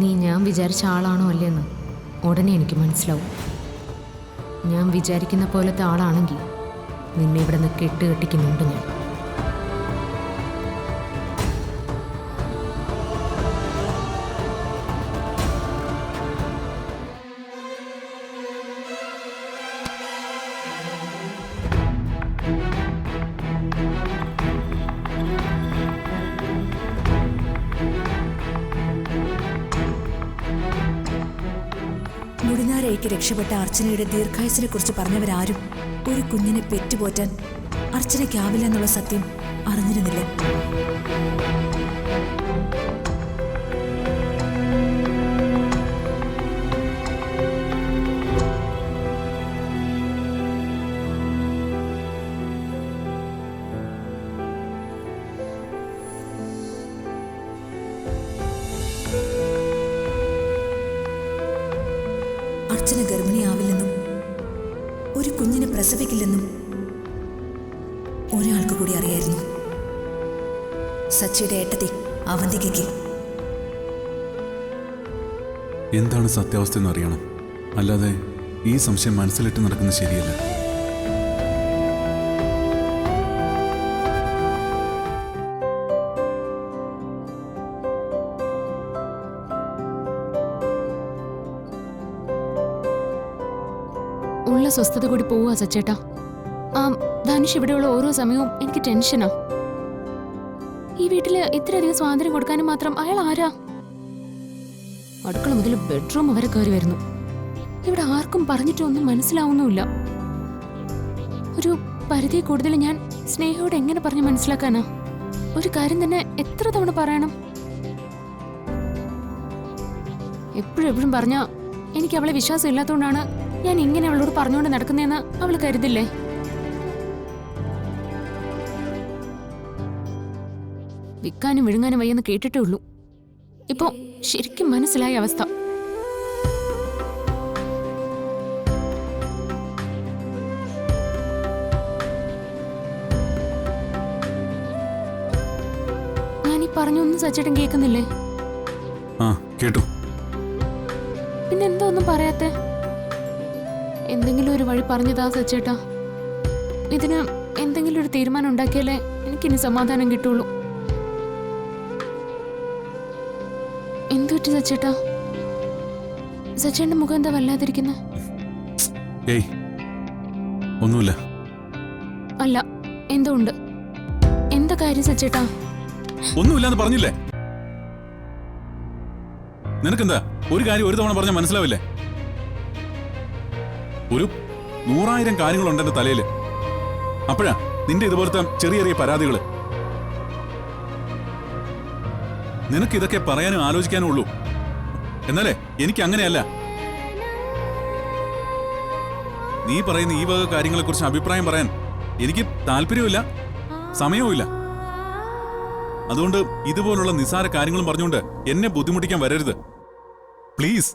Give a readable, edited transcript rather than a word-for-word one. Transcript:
നീ ഞാൻ വിചാരിച്ച ആളാണോ അല്ലേന്ന് ഉടനെ എനിക്ക് മനസ്സിലാവും. ഞാൻ വിചാരിക്കുന്ന പോലത്തെ ആളാണെങ്കിൽ നിന്നെ ഇവിടെ നിന്ന് കെട്ടുകെട്ടിക്കുന്നുണ്ട് ഞാൻ. മുടിനാരയ്ക്ക് രക്ഷപ്പെട്ട അർച്ചനയുടെ ദീർഘായുസിനെ കുറിച്ച് പറഞ്ഞവരാരും ഒരു കുഞ്ഞിനെ പെറ്റുപോറ്റാൻ അർച്ചനയ്ക്കാവില്ല എന്നുള്ള സത്യം അറിഞ്ഞിരുന്നില്ല. അർച്ചന ഗർഭിണിയാവില്ലെന്നും ഒരു കുഞ്ഞിനെ പ്രസവിക്കില്ലെന്നും ഒരാൾക്ക് കൂടി അറിയായിരുന്നു, സച്ചിയുടെ ഏട്ടത്തി അവന്തികയ്ക്ക്. എന്താണ് സത്യാവസ്ഥ എന്ന് അറിയണം, അല്ലാതെ ഈ സംശയം മനസ്സിലിട്ട് നടക്കുന്നത് ശരിയല്ല. ഉള്ള സ്വസ്ഥത കൂടി പോവുക സച്ചേട്ടാ. ധനുഷ് ഇവിടെയുള്ള ഓരോ സമയവും എനിക്ക് ടെൻഷനാ. ഈ വീട്ടില് ഇത്രയധികം സ്വാതന്ത്ര്യം കൊടുക്കാനും മാത്രം അയാൾ ആരാ? അടുക്കള മുതൽ ബെഡ്റൂം വരെ കയറി വരുന്നു. ഇവിടെ ആർക്കും പറഞ്ഞിട്ടൊന്നും മനസ്സിലാവുന്നുമില്ല. ഒരു പരിധി കൂടുതൽ ഞാൻ സ്നേഹയോട് എങ്ങനെ പറഞ്ഞ് മനസ്സിലാക്കാനാ? ഒരു കാര്യം തന്നെ എത്ര തവണ പറയണം? എപ്പോഴും പറഞ്ഞാ എനിക്ക് അവളെ വിശ്വാസം ഇല്ലാത്തതുകൊണ്ടാണ് ഞാൻ ഇങ്ങനെ അവളോട് പറഞ്ഞുകൊണ്ട് നടക്കുന്നതെന്ന് അവൾ കരുതില്ലേ? വിൽക്കാനും വിഴുങ്ങാനും വയ്യെന്ന് കേട്ടിട്ടേ ഉള്ളൂ. ഇപ്പോ ശരിക്കും മനസ്സിലായ അവസ്ഥ. ഞാനീ പറഞ്ഞൊന്നും സച്ചേട്ടൻ കേൾക്കുന്നില്ലേ? കേട്ടു. പിന്നെന്താ ഒന്നും പറയാത്തെ? എന്തെങ്കിലും ഒരു വഴി പറഞ്ഞതാ സച്ചേട്ടാ. ഇതിന് എന്തെങ്കിലും ഒരു തീരുമാനം ഉണ്ടാക്കിയാലേ എനിക്കിനി സമാധാനം കിട്ടുള്ളൂ. എന്തുപറ്റി സച്ചേട്ടാ? സച്ചേട്ടന്റെ മുഖം എന്താ വല്ലാതിരിക്കുന്ന? ഒന്നുമില്ല. അല്ല, എന്തോ ഉണ്ട്. എന്താ കാര്യം സച്ചേട്ടാ? ഒന്നുമില്ലാന്ന് പറഞ്ഞില്ലേ? നിനക്കെന്താ ഒരു കാര്യം ഒരു തവണ പറഞ്ഞാൽ മനസ്സിലാവില്ലേ? ഒരു 100,000 കാര്യങ്ങളുണ്ട് എന്റെ തലയില്. അപ്പോഴാ നിന്റെ ഇതുപോലത്തെ ചെറിയ ചെറിയ പരാതികള്. നിനക്ക് ഇതൊക്കെ പറയാനും ആലോചിക്കാനും ഉള്ളൂ. എന്നാലേ എനിക്ക് അങ്ങനെയല്ല. നീ പറയുന്ന ഈ വക കാര്യങ്ങളെ കുറിച്ച് അഭിപ്രായം പറയാൻ എനിക്ക് താല്പര്യവുമില്ല, സമയവുമില്ല. അതുകൊണ്ട് ഇതുപോലുള്ള നിസ്സാര കാര്യങ്ങളും പറഞ്ഞുകൊണ്ട് എന്നെ ബുദ്ധിമുട്ടിക്കാൻ വരരുത് പ്ലീസ്.